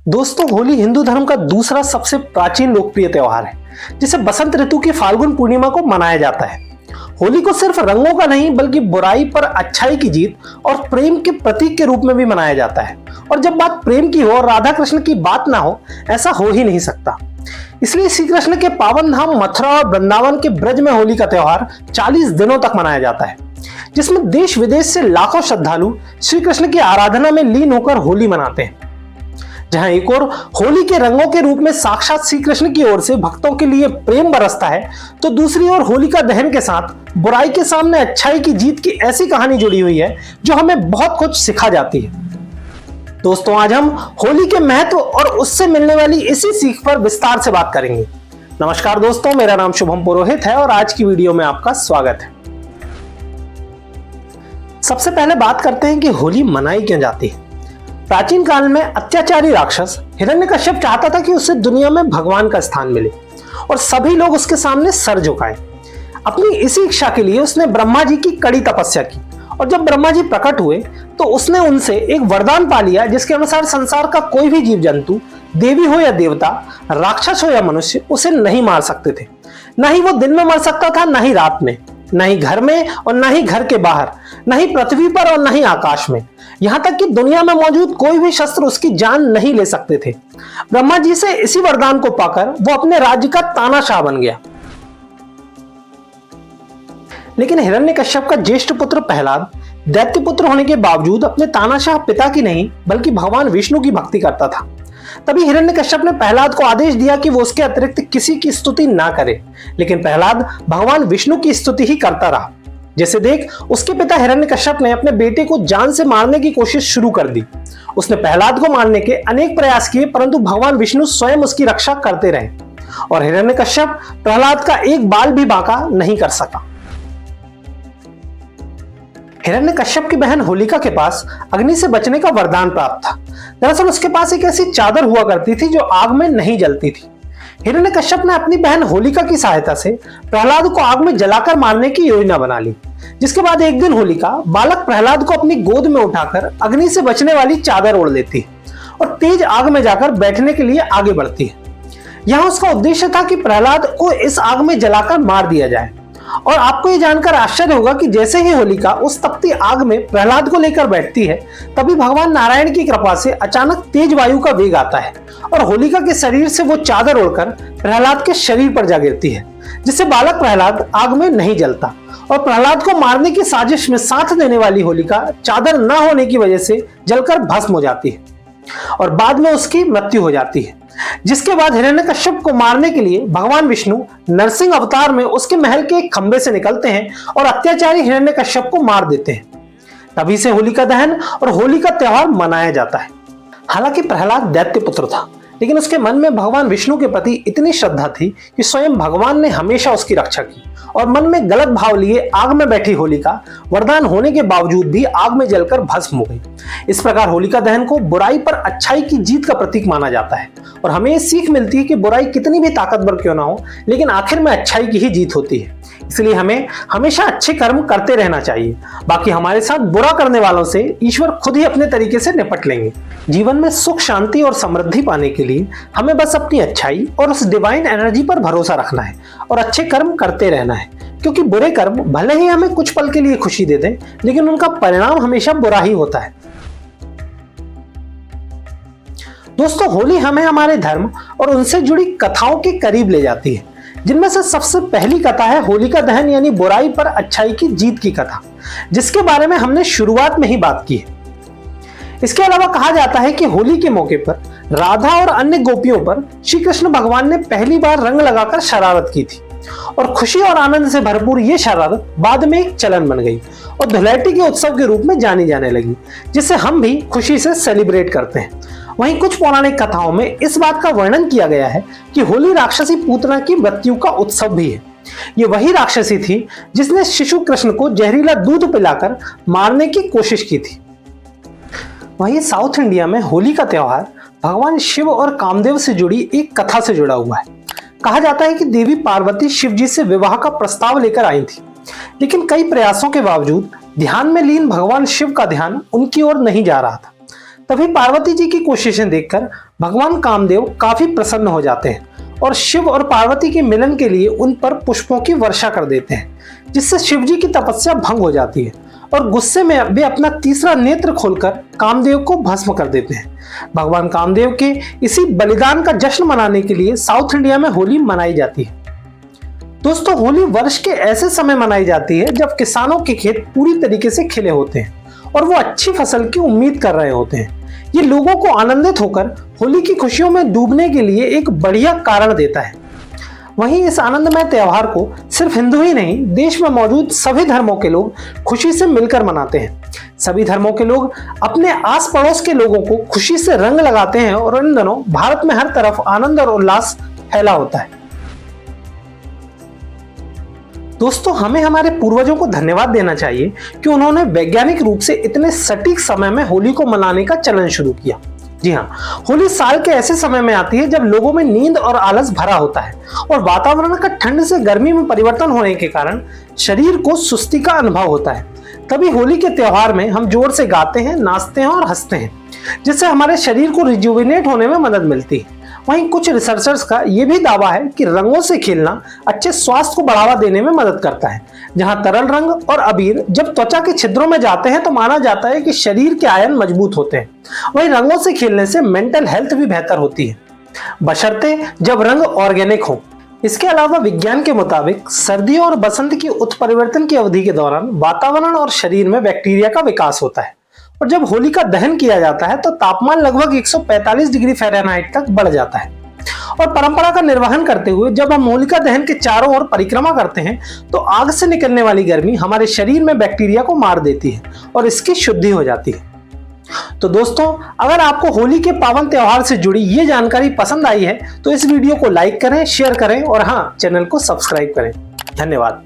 दोस्तों, होली हिंदू धर्म का दूसरा सबसे प्राचीन लोकप्रिय त्योहार है, जिसे बसंत ऋतु की फाल्गुन पूर्णिमा को मनाया जाता है। होली को सिर्फ रंगों का नहीं बल्कि बुराई पर अच्छाई की जीत और प्रेम के प्रतीक के रूप में भी मनाया जाता है। और जब बात प्रेम की हो और राधा कृष्ण की बात ना हो, ऐसा हो ही नहीं सकता। इसलिए श्री कृष्ण के पावन धाम मथुरा और वृंदावन के ब्रज में होली का त्योहार 40 दिनों तक मनाया जाता है, जिसमें देश विदेश से लाखों श्रद्धालु श्री कृष्ण की आराधना में लीन होकर होली मनाते हैं। जहां एक ओर होली के रंगों के रूप में साक्षात श्री कृष्ण की ओर से भक्तों के लिए प्रेम बरसता है, तो दूसरी ओर होलिका दहन के साथ बुराई के सामने अच्छाई की जीत की ऐसी कहानी जुड़ी हुई है जो हमें बहुत कुछ सिखा जाती है। दोस्तों, आज हम होली के महत्व और उससे मिलने वाली इसी सीख पर विस्तार से बात करेंगे। नमस्कार दोस्तों, मेरा नाम शुभम पुरोहित है और आज की वीडियो में आपका स्वागत है। सबसे पहले बात करते हैं कि होली मनाई क्यों जाती है। प्राचीन काल में अत्याचारी राक्षस हिरण्यकश्यप चाहता था कि उसे दुनिया में भगवान का स्थान मिले और सभी लोग उसके सामने सर झुकाएं। अपनी इसी इच्छा के लिए उसने ब्रह्मा जी की कड़ी तपस्या की और जब ब्रह्मा जी प्रकट हुए तो उसने उनसे एक वरदान पा लिया, जिसके अनुसार संसार का कोई भी जीव जंतु, देवी हो या देवता, राक्षस हो या मनुष्य, उसे नहीं मार सकते थे। न ही वो दिन में मर सकता था, न ही रात में, न ही घर में और न ही घर के बाहर, न ही पृथ्वी पर और न ही आकाश में। यहां तक कि दुनिया में मौजूद कोई भी शस्त्र उसकी जान नहीं ले सकते थे। ब्रह्मा जी से इसी वरदान को पाकर वो अपने राज्य का तानाशाह बन गया। लेकिन हिरण्यकश्यप का ज्येष्ठ पुत्र प्रहलाद दैत्य पुत्र होने के बावजूद अपने तानाशाह पिता की नहीं बल्कि भगवान विष्णु की भक्ति करता था। तभी हिरण्यकश्यप ने प्रहलाद को आदेश दिया कि वो उसके अतिरिक्त किसी की स्तुति ना करे, लेकिन प्रहलाद भगवान विष्णु की स्तुति ही करता रहा। जैसे देख, उसके पिता हिरण्यकश्यप ने अपने बेटे को जान से मारने की कोशिश शुरू कर दी। उसने प्रहलाद को मारने के अनेक प्रयास किए, परंतु भगवान विष्णु स्वयं उसकी रक्षा करते रहे और हिरण्यकश्यप प्रहलाद का एक बाल भी बांका नहीं कर सका। हिरण्यकश्यप की बहन होलिका के पास अग्नि से बचने का वरदान प्राप्त था। दरअसल उसके पास एक ऐसी चादर हुआ करती थी जो आग में नहीं जलती थी। हिरण्यकश्यप ने अपनी बहन होलिका की सहायता से प्रहलाद को आग में जलाकर मारने की योजना बना ली, जिसके बाद एक दिन होलिका बालक प्रहलाद को अपनी गोद में उठाकर अग्नि से बचने वाली चादर ओढ़ लेती है और तेज आग में जाकर बैठने के लिए आगे बढ़ती है। यहां उसका उद्देश्य था कि प्रहलाद को इस आग में जलाकर मार दिया जाए। और आपको यह जानकर आश्चर्य होगा कि जैसे ही होलिका उस तपती आग में प्रहलाद को लेकर बैठती है, तभी भगवान नारायण की कृपा से अचानक तेज वायु का वेग आता है और होलिका के शरीर से वो चादर ओढ़कर प्रहलाद के शरीर पर जा गिरती है, जिससे बालक प्रहलाद आग में नहीं जलता और प्रहलाद को मारने की साजिश में साथ देने वाली होलिका चादर न होने की वजह से जलकर भस्म हो जाती है और बाद में उसकी मृत्यु हो जाती है। जिसके बाद हिरण्यकश्यप को मारने के लिए भगवान विष्णु नरसिंह अवतार में उसके महल के एक खंबे से निकलते हैं और अत्याचारी हिरण्यकश्यप को मार देते हैं। तभी से होलिका दहन और होली का त्योहार मनाया जाता है। हालांकि प्रहलाद दैत्य पुत्र था, लेकिन उसके मन में भगवान विष्णु के प्रति इतनी श्रद्धा थी कि स्वयं भगवान ने हमेशा उसकी रक्षा की और मन में गलत भाव लिए आग में बैठी होलिका वरदान होने के बावजूद भी आग में जलकर भस्म हो गई। इस प्रकार होलिका दहन को बुराई पर अच्छाई की जीत का प्रतीक माना जाता है और हमें ये सीख मिलती है कि बुराई कितनी भी ताकतवर क्यों ना हो, लेकिन आखिर में अच्छाई की ही जीत होती है। इसलिए हमें हमेशा अच्छे कर्म करते रहना चाहिए। बाकी हमारे साथ बुरा करने वालों से ईश्वर खुद ही अपने तरीके से निपट लेंगे। जीवन में सुख, शांति और समृद्धि पाने के लिए हमें बस अपनी अच्छाई और उस डिवाइन एनर्जी पर भरोसा रखना है और अच्छे कर्म करते रहना है, क्योंकि बुरे कर्म भले ही हमें कुछ पल के लिए खुशी दे दें, लेकिन उनका परिणाम हमेशा बुरा ही होता है। दोस्तों, होली हमें हमारे धर्म और उनसे जुड़ी कथाओं के करीब ले जाती है, जिनमें से सबसे पहली कथा है होलिका दहन यानी बुराई पर अच्छाई की जीत की कथा, जिसके बारे में हमने शुरुआत में ही बात की है। इसके अलावा कहा जाता है कि होली के मौके पर राधा और अन्य गोपियों पर श्री कृष्ण भगवान ने पहली बार रंग लगाकर शरारत की थी और खुशी और आनंद से भरपूर ये शरारत बाद में एक चलन बन गई और धुलैटी के उत्सव के रूप में जानी जाने लगी, जिसे हम भी खुशी से सेलिब्रेट करते हैं। वहीं कुछ पौराणिक कथाओं में इस बात का वर्णन किया गया है कि होली राक्षसी पूतना की मृत्यु का उत्सव भी है। ये वही राक्षसी थी जिसने शिशु कृष्ण को जहरीला दूध पिलाकर मारने की कोशिश की थी। वहीं साउथ इंडिया में होली का त्योहार भगवान शिव और कामदेव से जुड़ी एक कथा से जुड़ा हुआ है। कहा जाता है कि देवी पार्वती शिव जी से विवाह का प्रस्ताव लेकर आई थी, लेकिन कई प्रयासों के बावजूद ध्यान में लीन भगवान शिव का ध्यान उनकी ओर नहीं जा रहा था। तभी पार्वती जी की कोशिशें देखकर भगवान कामदेव काफी प्रसन्न हो जाते हैं और शिव और पार्वती के मिलन के लिए उन पर पुष्पों की वर्षा कर देते हैं, जिससे शिव जी की तपस्या भंग हो जाती है और गुस्से में वे अपना तीसरा नेत्र खोलकर कामदेव को भस्म कर देते हैं। भगवान कामदेव के इसी बलिदान का जश्न मनाने के लिए साउथ इंडिया में होली मनाई जाती है। दोस्तों, होली वर्ष के ऐसे समय मनाई जाती है जब किसानों के खेत पूरी तरीके से खिले होते हैं और वो अच्छी फसल की उम्मीद कर रहे होते हैं। ये लोगों को आनंदित होकर होली की खुशियों में डूबने के लिए एक बढ़िया कारण देता है। वहीं इस आनंदमय त्योहार को सिर्फ हिंदू ही नहीं, देश में मौजूद सभी धर्मों के लोग खुशी से मिलकर मनाते हैं। सभी धर्मों के लोग अपने आस पड़ोस के लोगों को खुशी से रंग लगाते हैं और इन दिनों भारत में हर तरफ आनंद और उल्लास फैला होता है। दोस्तों, हमें हमारे पूर्वजों को धन्यवाद देना चाहिए कि उन्होंने वैज्ञानिक रूप से इतने सटीक समय में होली को मनाने का चलन शुरू किया। जी हाँ, होली साल के ऐसे समय में आती है जब लोगों में नींद और आलस भरा होता है और वातावरण का ठंड से गर्मी में परिवर्तन होने के कारण शरीर को सुस्ती का अनुभव होता है। तभी होली के त्योहार में हम जोर से गाते हैं, नाचते हैं और हंसते हैं, जिससे हमारे शरीर को रिजुविनेट होने में मदद मिलती है। वहीं कुछ रिसर्चर्स का यह भी दावा है कि रंगों से खेलना अच्छे स्वास्थ्य को बढ़ावा देने में मदद करता है। जहां तरल रंग और अबीर जब त्वचा के छिद्रों में जाते हैं तो माना जाता है कि शरीर के आयन मजबूत होते हैं। वहीं रंगों से खेलने से मेंटल हेल्थ भी बेहतर होती है, बशर्ते जब रंग ऑर्गेनिक हो। इसके अलावा विज्ञान के मुताबिक सर्दियों और बसंत की उत्परिवर्तन की अवधि के दौरान वातावरण और शरीर में बैक्टीरिया का विकास होता है और जब होली का दहन किया जाता है तो तापमान लगभग 145 डिग्री फ़ारेनहाइट तक बढ़ जाता है। और परंपरा का निर्वहन करते हुए जब हम होलिका दहन के चारों ओर परिक्रमा करते हैं तो आग से निकलने वाली गर्मी हमारे शरीर में बैक्टीरिया को मार देती है और इसकी शुद्धि हो जाती है। तो दोस्तों, अगर आपको होली के पावन त्योहार से जुड़ी ये जानकारी पसंद आई है तो इस वीडियो को लाइक करें, शेयर करें और हाँ, चैनल को सब्सक्राइब करें। धन्यवाद।